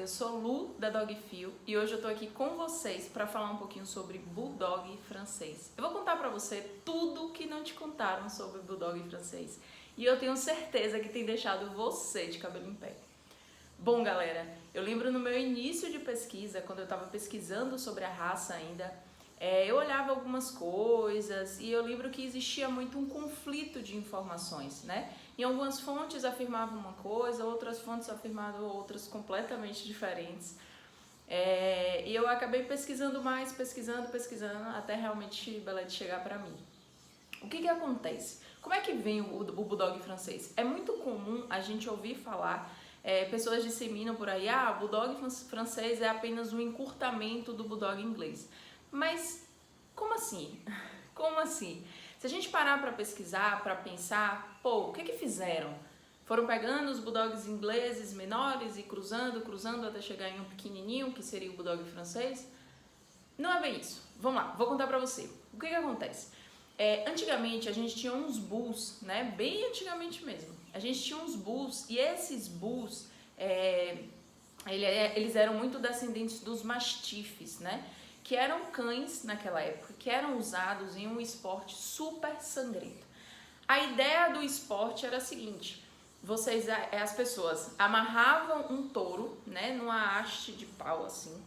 eu sou Lu da Dogfeel e hoje eu tô aqui com vocês para falar um pouquinho sobre Bulldog francês. Eu vou contar para você tudo que não te contaram sobre Bulldog francês e eu tenho certeza que tem deixado você de cabelo em pé. Bom, galera, eu lembro no meu início de pesquisa, quando eu estava pesquisando sobre a raça ainda, eu olhava algumas coisas e eu lembro que existia muito um conflito de informações, né? Em algumas fontes afirmavam uma coisa, outras fontes afirmavam outras completamente diferentes. E eu acabei pesquisando mais, pesquisando, até realmente Belete chegar para mim. O que acontece? Como é que vem o Bulldog francês? É muito comum a gente ouvir falar, pessoas disseminam por aí, o Bulldog francês é apenas um encurtamento do Bulldog inglês. Mas como assim? Como assim? Se a gente parar para pesquisar, para pensar, o que fizeram? Foram pegando os Bulldogs ingleses menores e cruzando até chegar em um pequenininho, que seria o Bulldog francês? Não é bem isso. Vamos lá, vou contar para você. O que acontece? Antigamente a gente tinha uns bulls, né? Bem antigamente mesmo. A gente tinha uns bulls e esses bulls, eles eram muito descendentes dos mastifes, né? Que eram cães naquela época, que eram usados em um esporte super sangrento. A ideia do esporte era a seguinte: as pessoas amarravam um touro, né, numa haste de pau assim.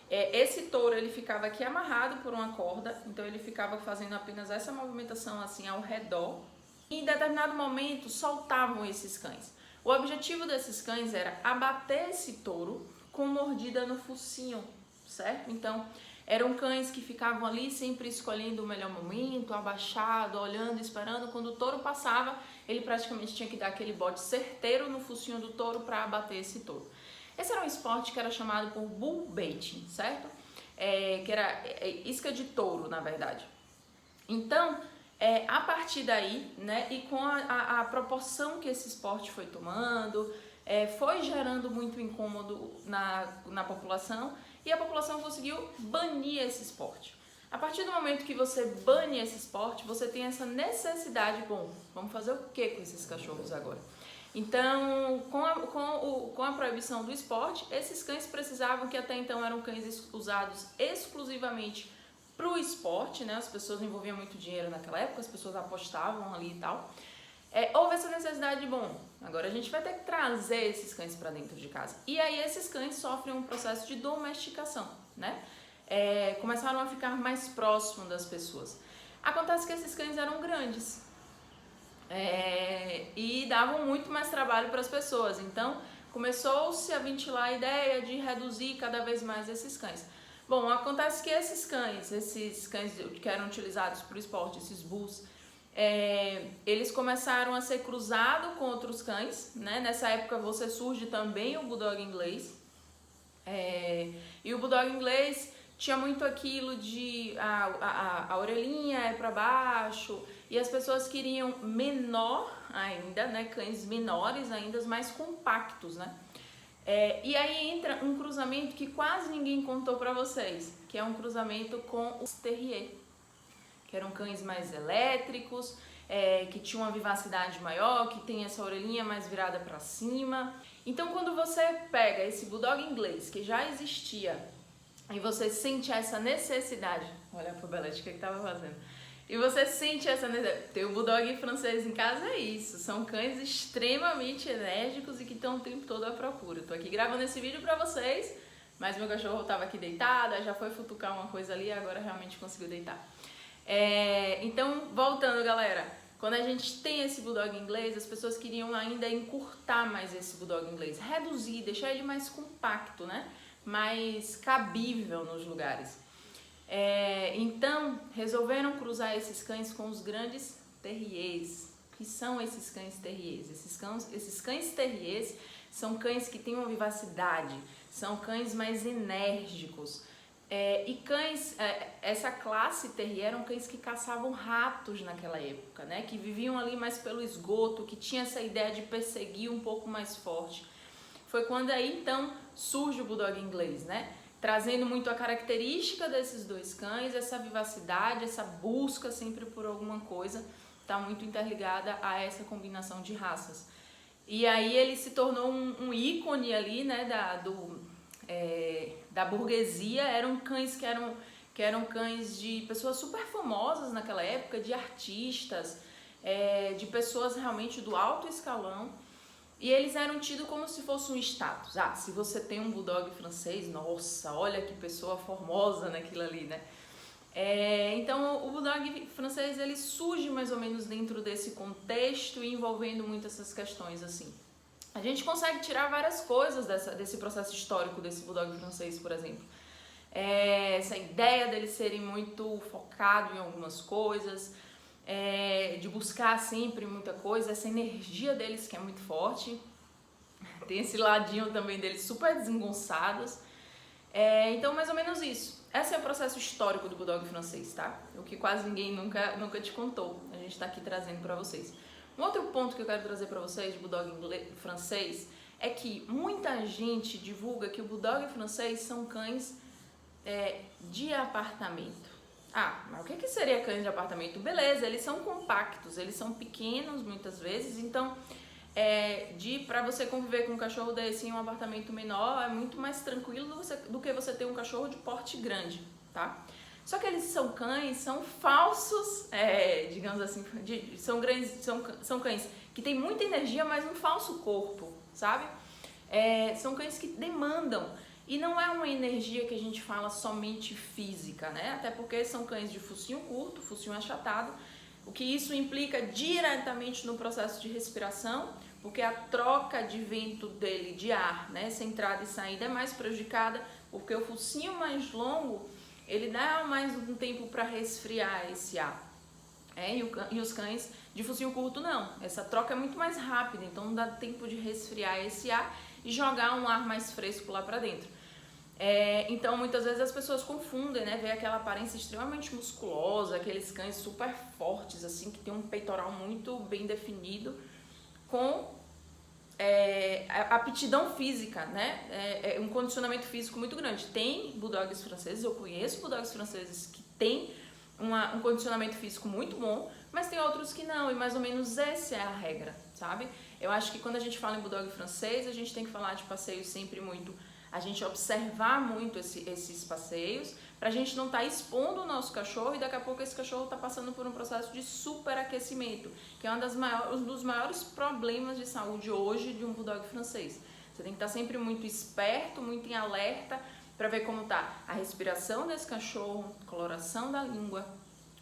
Esse touro ele ficava aqui amarrado por uma corda, então ele ficava fazendo apenas essa movimentação assim ao redor. E em determinado momento soltavam esses cães. O objetivo desses cães era abater esse touro com mordida no focinho, certo? Então eram cães que ficavam ali sempre escolhendo o melhor momento, abaixado, olhando, esperando. Quando o touro passava, ele praticamente tinha que dar aquele bote certeiro no focinho do touro para abater esse touro. Esse era um esporte que era chamado por bull baiting, certo? Que era isca de touro, na verdade. Então, a partir daí, né, e com a proporção que esse esporte foi tomando, foi gerando muito incômodo na população, e a população conseguiu banir esse esporte. A partir do momento que você bane esse esporte, você tem essa necessidade, vamos fazer o que com esses cachorros agora? Então, com a proibição do esporte, esses cães precisavam, que até então eram cães usados exclusivamente para o esporte, né? As pessoas envolviam muito dinheiro naquela época, as pessoas apostavam ali e tal. Houve essa necessidade de, agora a gente vai ter que trazer esses cães para dentro de casa. E aí esses cães sofrem um processo de domesticação, né? Começaram a ficar mais próximos das pessoas. Acontece que esses cães eram grandes e davam muito mais trabalho para as pessoas. Então começou-se a ventilar a ideia de reduzir cada vez mais esses cães. Acontece que esses cães que eram utilizados para o esporte, esses bulls, eles começaram a ser cruzados com outros cães, né? Nessa época você surge também o Bulldog inglês, e o Bulldog inglês tinha muito aquilo de a orelhinha para baixo, e as pessoas queriam menor ainda, né? Cães menores ainda, mais compactos, né? E aí entra um cruzamento que quase ninguém contou para vocês, que é um cruzamento com os terrier, que eram cães mais elétricos, que tinham uma vivacidade maior, que tem essa orelhinha mais virada para cima. Então quando você pega esse Bulldog inglês, que já existia, e você sente essa necessidade, olha pro Belete o que estava fazendo, e você sente essa necessidade, ter o Bulldog francês em casa é isso, são cães extremamente enérgicos e que estão o tempo todo à procura. Eu tô aqui gravando esse vídeo pra vocês, mas meu cachorro tava aqui deitado, já foi futucar uma coisa ali e agora realmente conseguiu deitar. Então, voltando, galera, quando a gente tem esse Bulldog inglês, as pessoas queriam ainda encurtar mais esse Bulldog inglês, reduzir, deixar ele mais compacto, né? Mais cabível nos lugares. Então, resolveram cruzar esses cães com os grandes terriers. O que são esses cães terriers? Esses cães terriers são cães que têm uma vivacidade, são cães mais enérgicos. Essa classe terrier eram cães que caçavam ratos naquela época, né? Que viviam ali mais pelo esgoto, que tinha essa ideia de perseguir um pouco mais forte. Foi quando aí então surge o Bulldog inglês, né? Trazendo muito a característica desses dois cães, essa vivacidade, essa busca sempre por alguma coisa, está muito interligada a essa combinação de raças. E aí ele se tornou um ícone ali, né, da burguesia, eram cães que eram cães de pessoas super famosas naquela época, de artistas, de pessoas realmente do alto escalão, e eles eram tidos como se fosse um status. Ah, se você tem um bulldog francês, nossa, olha que pessoa formosa naquilo ali, né? Então o bulldog francês ele surge mais ou menos dentro desse contexto e envolvendo muito essas questões assim. A gente consegue tirar várias coisas desse processo histórico desse bulldog francês, por exemplo. Essa ideia deles serem muito focados em algumas coisas, de buscar sempre muita coisa, essa energia deles que é muito forte. Tem esse ladinho também deles super desengonçados. Então, mais ou menos isso. Esse é o processo histórico do bulldog francês, tá? O que quase ninguém nunca te contou. A gente tá aqui trazendo pra vocês. Um outro ponto que eu quero trazer pra vocês de bulldog francês é que muita gente divulga que o bulldog francês são cães de apartamento. Ah, mas o que seria cães de apartamento? Beleza, eles são compactos, eles são pequenos muitas vezes, então para você conviver com um cachorro desse em um apartamento menor é muito mais tranquilo do que você ter um cachorro de porte grande, tá? Só que eles são cães, são falsos, digamos assim, são cães que têm muita energia, mas um falso corpo, sabe? São cães que demandam, e não é uma energia que a gente fala somente física, né? Até porque são cães de focinho curto, focinho achatado, o que isso implica diretamente no processo de respiração, porque a troca de vento dele, de ar, né, essa entrada e saída é mais prejudicada, porque o focinho mais longo, ele dá mais um tempo para resfriar esse ar. E os cães de focinho curto não, essa troca é muito mais rápida, então não dá tempo de resfriar esse ar e jogar um ar mais fresco lá para dentro. Então muitas vezes as pessoas confundem, né, ver aquela aparência extremamente musculosa, aqueles cães super fortes assim, que tem um peitoral muito bem definido, com a aptidão física, né, um condicionamento físico muito grande. Tem bulldogs franceses, eu conheço bulldogs franceses que têm um condicionamento físico muito bom, mas tem outros que não, e mais ou menos essa é a regra, sabe? Eu acho que quando a gente fala em bulldog francês, a gente tem que falar de passeios sempre muito, a gente observar muito esses passeios, pra gente não estar expondo o nosso cachorro e daqui a pouco esse cachorro tá passando por um processo de superaquecimento, que é um dos maiores problemas de saúde hoje de um bulldog francês. Você tem que estar sempre muito esperto, muito em alerta, para ver como tá a respiração desse cachorro, coloração da língua.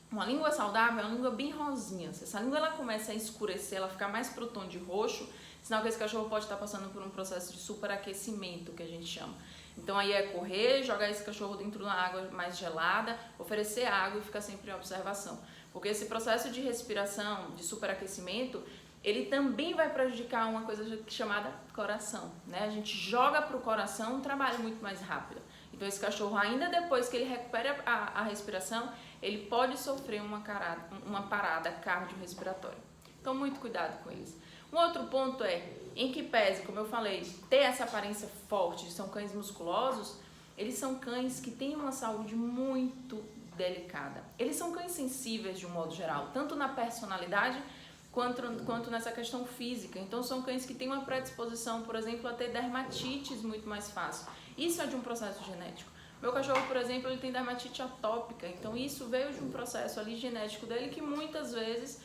Uma língua saudável é uma língua bem rosinha. Se essa língua ela começa a escurecer, ela ficar mais pro tom de roxo, sinal que esse cachorro pode estar passando por um processo de superaquecimento, que a gente chama. Então aí é correr, jogar esse cachorro dentro da água mais gelada, oferecer água e ficar sempre em observação. Porque esse processo de respiração, de superaquecimento, ele também vai prejudicar uma coisa chamada coração, né? A gente joga pro coração um trabalho muito mais rápido. Então esse cachorro, ainda depois que ele recupera a respiração, ele pode sofrer uma parada cardiorrespiratória. Então muito cuidado com eles. Um outro ponto em que pese, como eu falei, ter essa aparência forte, são cães musculosos, eles são cães que têm uma saúde muito delicada. Eles são cães sensíveis de um modo geral, tanto na personalidade quanto nessa questão física. Então são cães que têm uma predisposição, por exemplo, a ter dermatites muito mais fácil. Isso é de um processo genético. Meu cachorro, por exemplo, ele tem dermatite atópica, então isso veio de um processo ali genético dele que muitas vezes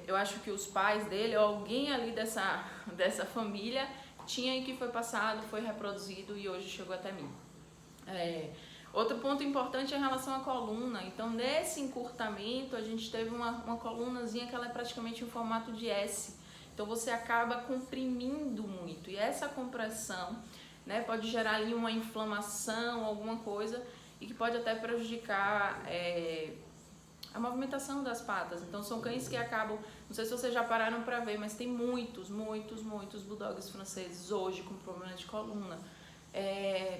eu acho que os pais dele ou alguém ali dessa família tinha e que foi passado, foi reproduzido e hoje chegou até mim. Outro ponto importante é em relação à coluna. Então nesse encurtamento a gente teve uma colunazinha que ela é praticamente em formato de S. Então você acaba comprimindo muito e essa compressão, né, pode gerar ali uma inflamação, alguma coisa e que pode até prejudicar a movimentação das patas. Então são cães que acabam, não sei se vocês já pararam para ver, mas tem muitos bulldogs franceses hoje com problema de coluna,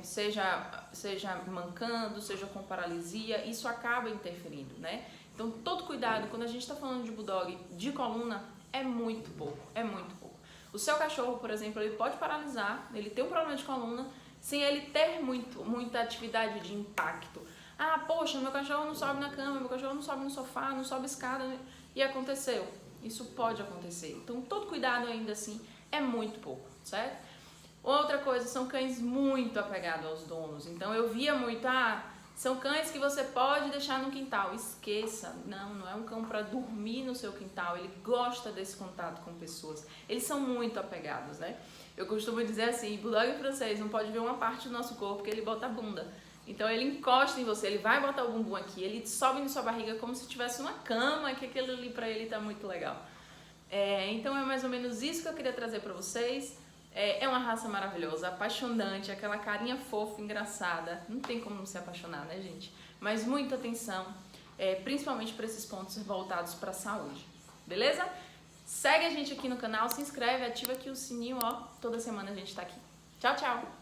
seja mancando, seja com paralisia, isso acaba interferindo, né? Então todo cuidado, quando a gente está falando de bulldog de coluna, é muito pouco. O seu cachorro, por exemplo, ele pode paralisar, ele tem um problema de coluna, sem ele ter muita atividade de impacto. Ah, poxa, meu cachorro não sobe na cama, meu cachorro não sobe no sofá, não sobe escada, e aconteceu. Isso pode acontecer. Então, todo cuidado ainda assim é muito pouco, certo? Outra coisa, são cães muito apegados aos donos. Então eu via muito, são cães que você pode deixar no quintal. Esqueça, não é um cão para dormir no seu quintal. Ele gosta desse contato com pessoas. Eles são muito apegados, né? Eu costumo dizer assim, bulldog francês não pode ver uma parte do nosso corpo que ele bota a bunda. Então ele encosta em você, ele vai botar o bumbum aqui, ele sobe na sua barriga como se tivesse uma cama, que aquilo ali pra ele tá muito legal. Então é mais ou menos isso que eu queria trazer pra vocês. É uma raça maravilhosa, apaixonante, aquela carinha fofa, engraçada. Não tem como não se apaixonar, né, gente? Mas muita atenção, principalmente para esses pontos voltados para a saúde. Beleza? Segue a gente aqui no canal, se inscreve, ativa aqui o sininho, ó. Toda semana a gente tá aqui. Tchau, tchau!